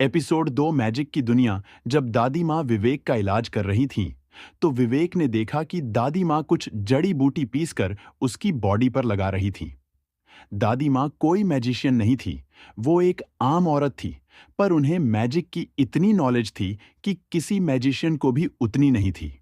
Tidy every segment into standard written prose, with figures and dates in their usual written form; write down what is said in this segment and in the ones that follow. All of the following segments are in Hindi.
एपिसोड 2 मैजिक की दुनिया। जब दादी माँ विवेक का इलाज कर रही थीं, तो विवेक ने देखा कि दादी माँ कुछ जड़ी बूटी पीसकर उसकी बॉडी पर लगा रही थी। दादी माँ कोई मैजिशियन नहीं थी, वो एक आम औरत थी, पर उन्हें मैजिक की इतनी नॉलेज थी कि किसी मैजिशियन को भी उतनी नहीं थी।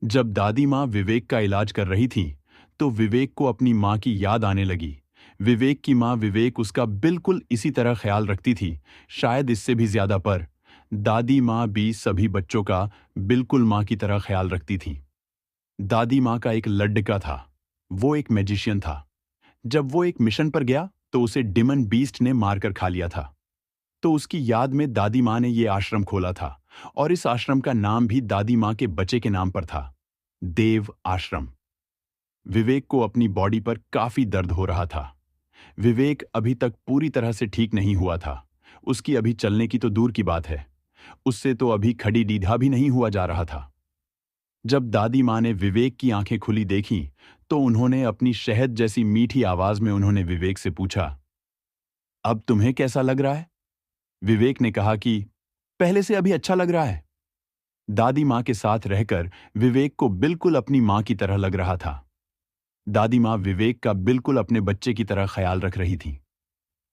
जब दादी माँ विवेक का इलाज कर रही थी, तो विवेक को अपनी माँ की याद आने लगी। विवेक की माँ विवेक उसका बिल्कुल इसी तरह ख्याल रखती थी, शायद इससे भी ज्यादा। पर दादी माँ भी सभी बच्चों का बिल्कुल माँ की तरह ख्याल रखती थी। दादी माँ का एक लड़का था, वो एक मैजिशियन था। जब वो एक मिशन पर गया, तो उसे डिमन बीस्ट ने मारकर खा लिया था। तो उसकी याद में दादी माँ ने ये आश्रम खोला था, और इस आश्रम का नाम भी दादी माँ के बच्चे के नाम पर था, देव आश्रम। विवेक को अपनी बॉडी पर काफी दर्द हो रहा था। विवेक अभी तक पूरी तरह से ठीक नहीं हुआ था। उसकी अभी चलने की तो दूर की बात है, उससे तो अभी खड़ी दीधा भी नहीं हुआ जा रहा था। जब दादी माँ ने विवेक की आंखें खुली देखी, तो उन्होंने अपनी शहद जैसी मीठी आवाज में उन्होंने विवेक से पूछा, अब तुम्हें कैसा लग रहा है? विवेक ने कहा कि पहले से अभी अच्छा लग रहा है। दादी माँ के साथ रहकर विवेक को बिल्कुल अपनी माँ की तरह लग रहा था। दादी माँ विवेक का बिल्कुल अपने बच्चे की तरह ख्याल रख रही थी।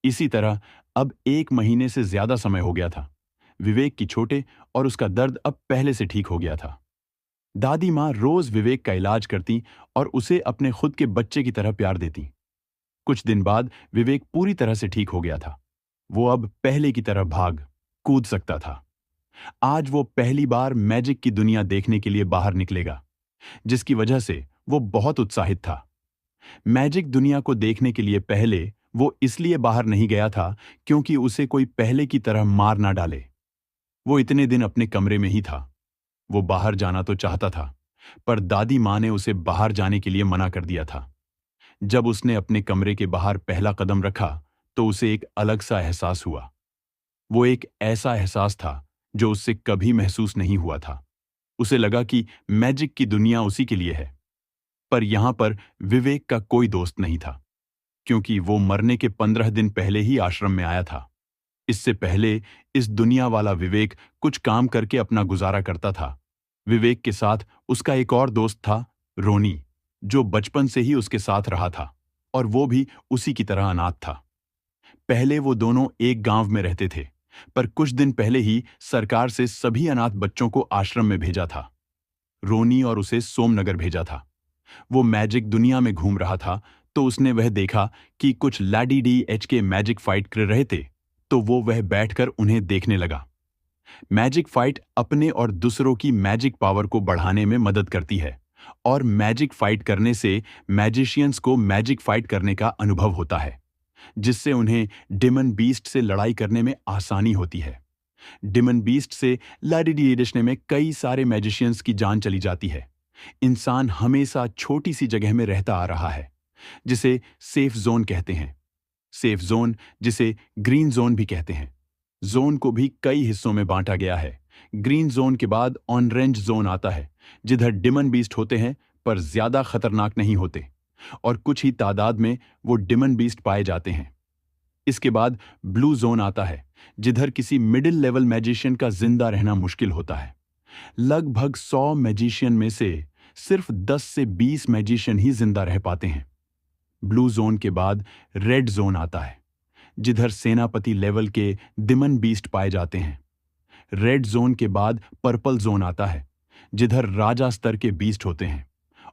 इसी तरह अब 1 महीने से ज्यादा समय हो गया था। विवेक की चोटें और उसका दर्द अब पहले से ठीक हो गया था। दादी माँ रोज विवेक का इलाज करती और उसे अपने खुद के बच्चे की तरह प्यार देती। कुछ दिन बाद विवेक पूरी तरह से ठीक हो गया था। वो अब पहले की तरह भाग कूद सकता था। आज वो पहली बार मैजिक की दुनिया देखने के लिए बाहर निकलेगा, जिसकी वजह से वो बहुत उत्साहित था। मैजिक दुनिया को देखने के लिए पहले वो इसलिए बाहर नहीं गया था क्योंकि उसे कोई पहले की तरह मार ना डाले। वो इतने दिन अपने कमरे में ही था। वो बाहर जाना तो चाहता था, पर दादी माँ ने उसे बाहर जाने के लिए मना कर दिया था। जब उसने अपने कमरे के बाहर पहला कदम रखा, तो उसे एक अलग सा एहसास हुआ। वो एक ऐसा एहसास था जो उससे कभी महसूस नहीं हुआ था। उसे लगा कि मैजिक की दुनिया उसी के लिए है। पर यहां पर विवेक का कोई दोस्त नहीं था, क्योंकि वो मरने के 15 दिन पहले ही आश्रम में आया था। इससे पहले इस दुनिया वाला विवेक कुछ काम करके अपना गुजारा करता था। विवेक के साथ उसका एक और दोस्त था, रोनी, जो बचपन से ही उसके साथ रहा था, और वो भी उसी की तरह अनाथ था। पहले वो दोनों एक गांव में रहते थे, पर कुछ दिन पहले ही सरकार से सभी अनाथ बच्चों को आश्रम में भेजा था। रोनी और उसे सोमनगर भेजा था। वो मैजिक दुनिया में घूम रहा था, तो उसने वह देखा कि कुछ लाडी डी एच के मैजिक फाइट कर रहे थे, तो वो वह बैठकर उन्हें देखने लगा। मैजिक फाइट अपने और दूसरों की मैजिक पावर को बढ़ाने में मदद करती है, और मैजिक फाइट करने से मैजिशियंस को मैजिक फाइट करने का अनुभव होता है, जिससे उन्हें डिमन बीस्ट से लड़ाई करने में आसानी होती है। डिमन बीस्ट से लड़ने में कई सारे मैजिशियंस की जान चली जाती है। इंसान हमेशा छोटी सी जगह में रहता आ रहा है, जिसे सेफ जोन कहते हैं। सेफ जोन, जिसे ग्रीन जोन भी कहते हैं। जोन को भी कई हिस्सों में बांटा गया है। ग्रीन जोन के बाद ऑरेंज जोन आता है, जिधर डिमन बीस्ट होते हैं, पर ज्यादा खतरनाक नहीं होते, और कुछ ही तादाद में वो डिमन बीस्ट पाए जाते हैं। इसके बाद ब्लू जोन आता है, जिधर किसी मिडिल लेवल मैजिशियन का जिंदा रहना मुश्किल होता है। लगभग 100 मैजिशियन में से सिर्फ 10 से 20 मैजिशियन ही जिंदा रह पाते हैं। ब्लू जोन के बाद रेड जोन आता है, जिधर सेनापति लेवल के डिमन बीस्ट पाए जाते हैं। रेड जोन के बाद पर्पल जोन आता है, जिधर राजा स्तर के बीस्ट होते हैं।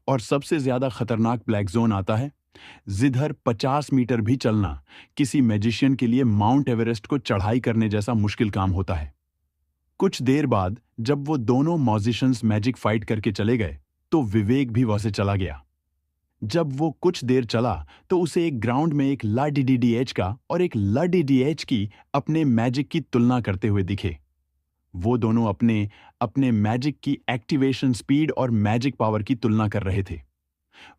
और सबसे ज्यादा खतरनाक ब्लैक जोन आता है, जिधर 50 मीटर भी चलना किसी मैजिशियन के लिए माउंट एवरेस्ट को चढ़ाई करने जैसा मुश्किल काम होता है। कुछ देर बाद जब वो दोनों म्यूजिशियंस मैजिक फाइट करके चले गए, तो विवेक भी वहां से चला गया। जब वो कुछ देर चला, तो उसे एक ग्राउंड में एक लाडीडीएच का और एक लाडीडीएच की अपने मैजिक की तुलना करते हुए दिखे। वो दोनों अपने अपने मैजिक की एक्टिवेशन स्पीड और मैजिक पावर की तुलना कर रहे थे।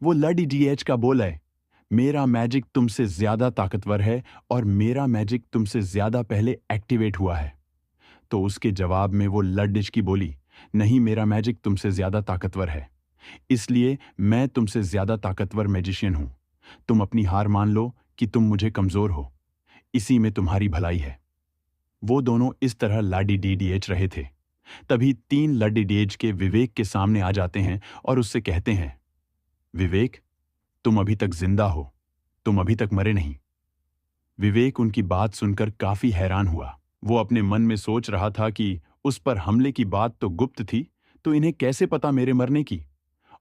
वो लाडीडीएच का बोला है, मेरा मैजिक तुमसे ज्यादा ताकतवर है और मेरा मैजिक तुमसे ज्यादा पहले एक्टिवेट हुआ है। तो उसके जवाब में वो लडिच की बोली, नहीं, मेरा मैजिक तुमसे ज्यादा ताकतवर है, इसलिए मैं तुमसे ज्यादा ताकतवर मैजिशियन हूं। तुम अपनी हार मान लो कि तुम मुझे कमजोर हो, इसी में तुम्हारी भलाई है। वो दोनों इस तरह लाडी डीडीएच रहे थे। तभी 3 लड्डी डेज के विवेक के सामने आ जाते हैं और उससे कहते हैं, विवेक, तुम अभी तक जिंदा हो, तुम अभी तक मरे नहीं। विवेक उनकी बात सुनकर काफी हैरान हुआ। वो अपने मन में सोच रहा था कि उस पर हमले की बात तो गुप्त थी, तो इन्हें कैसे पता मेरे मरने की,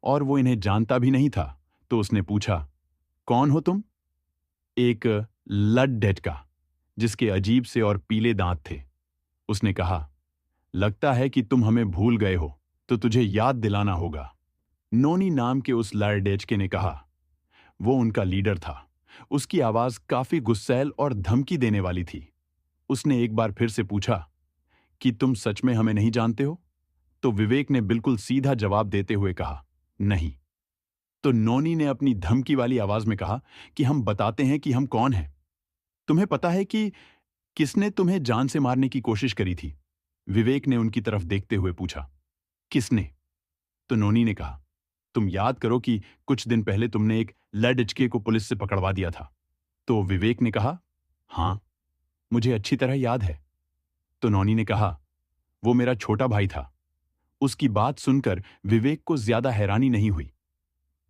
और वो इन्हें जानता भी नहीं था। तो उसने पूछा, कौन हो तुम? एक लड का, जिसके अजीब से और पीले दांत थे। उसने कहा, लगता है कि तुम हमें भूल गए हो, तो तुझे याद दिलाना होगा। नोनी नाम के उस लड़डेचके ने कहा। वो उनका लीडर था। उसकी आवाज काफी गुस्सैल और धमकी देने वाली थी। उसने एक बार फिर से पूछा कि तुम सच में हमें नहीं जानते हो? तो विवेक ने बिल्कुल सीधा जवाब देते हुए कहा, नहीं। तो नोनी ने अपनी धमकी वाली आवाज में कहा कि हम बताते हैं कि हम कौन हैं। तुम्हें पता है कि किसने तुम्हें जान से मारने की कोशिश करी थी? विवेक ने उनकी तरफ देखते हुए पूछा। किसने? तो नोनी ने कहा, तुम याद करो कि कुछ दिन पहले तुमने एक लड़के को पुलिस से पकड़वा दिया था। तो विवेक ने कहा, हाँ, मुझे अच्छी तरह याद है। तो नौनी ने कहा, वो मेरा छोटा भाई था। उसकी बात सुनकर विवेक को ज्यादा हैरानी नहीं हुई।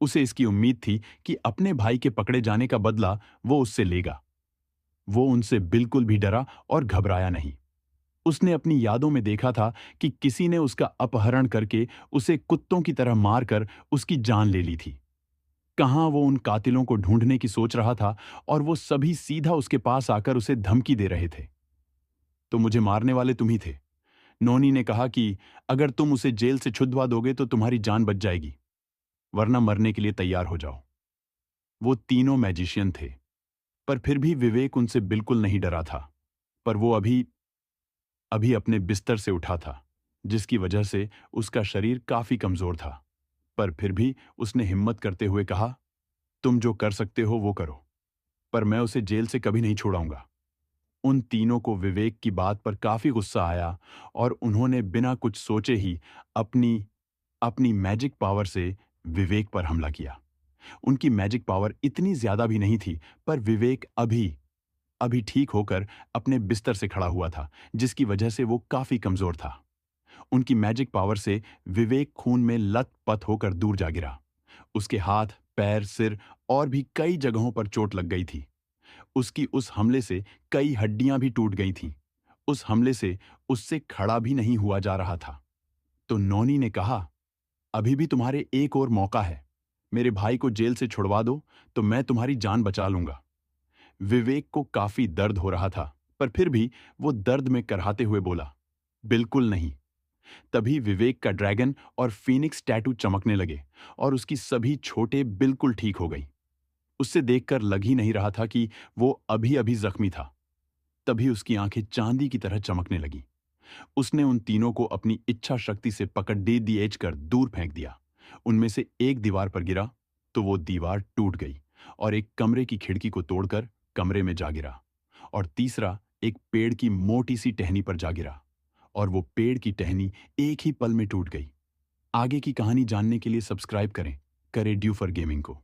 उसे इसकी उम्मीद थी कि अपने भाई के पकड़े जाने का बदला वो उससे लेगा। वो उनसे बिल्कुल भी डरा और घबराया नहीं। उसने अपनी यादों में देखा था कि किसी ने उसका अपहरण करके उसे कुत्तों की तरह मारकर उसकी जान ले ली थी। कहाँ वो उन कातिलों को ढूंढने की सोच रहा था और वो सभी सीधा उसके पास आकर उसे धमकी दे रहे थे। तो मुझे मारने वाले तुम ही थे। नोनी ने कहा कि अगर तुम उसे जेल से छुड़वा दोगे तो तुम्हारी जान बच जाएगी, वरना मरने के लिए तैयार हो जाओ। वो तीनों मैजिशियन थे, पर फिर भी विवेक उनसे बिल्कुल नहीं डरा था। पर वो अभी अभी अपने बिस्तर से उठा था, जिसकी वजह से उसका शरीर काफी कमजोर था। पर फिर भी उसने हिम्मत करते हुए कहा, तुम जो कर सकते हो वो करो, पर मैं उसे जेल से कभी नहीं छोड़ाऊंगा। उन तीनों को विवेक की बात पर काफी गुस्सा आया और उन्होंने बिना कुछ सोचे ही अपनी अपनी मैजिक पावर से विवेक पर हमला किया। उनकी मैजिक पावर इतनी ज्यादा भी नहीं थी, पर विवेक अभी अभी ठीक होकर अपने बिस्तर से खड़ा हुआ था, जिसकी वजह से वो काफी कमजोर था। उनकी मैजिक पावर से विवेक खून में लत-पत होकर दूर जा गिरा। उसके हाथ, पैर, सिर और भी कई जगहों पर चोट लग गई थी। उसकी उस हमले से कई हड्डियां भी टूट गई थीं। उस हमले से उससे खड़ा भी नहीं हुआ जा रहा था। तो नौनी ने कहा, अभी भी तुम्हारे एक और मौका है। मेरे भाई को जेल से छुड़वा दो तो मैं तुम्हारी जान बचा लूंगा। विवेक को काफी दर्द हो रहा था, पर फिर भी वो दर्द में कराहते हुए बोला, बिल्कुल नहीं। तभी विवेक का ड्रैगन और फीनिक्स टैटू चमकने लगे और उसकी सभी छोटे बिल्कुल ठीक हो गई। उससे देखकर लग ही नहीं रहा था कि वो अभी अभी जख्मी था। तभी उसकी आंखें चांदी की तरह चमकने लगी। उसने उन तीनों को अपनी इच्छा शक्ति से पकड़ दे कर दूर फेंक दिया। उनमें से एक दीवार पर गिरा तो वो दीवार टूट गई और एक कमरे की खिड़की को तोड़कर कमरे में जा गिरा, और तीसरा एक पेड़ की मोटी सी टहनी पर जा गिरा और वो पेड़ की टहनी एक ही पल में टूट गई। आगे की कहानी जानने के लिए सब्सक्राइब करें ड्यू फॉर गेमिंग को।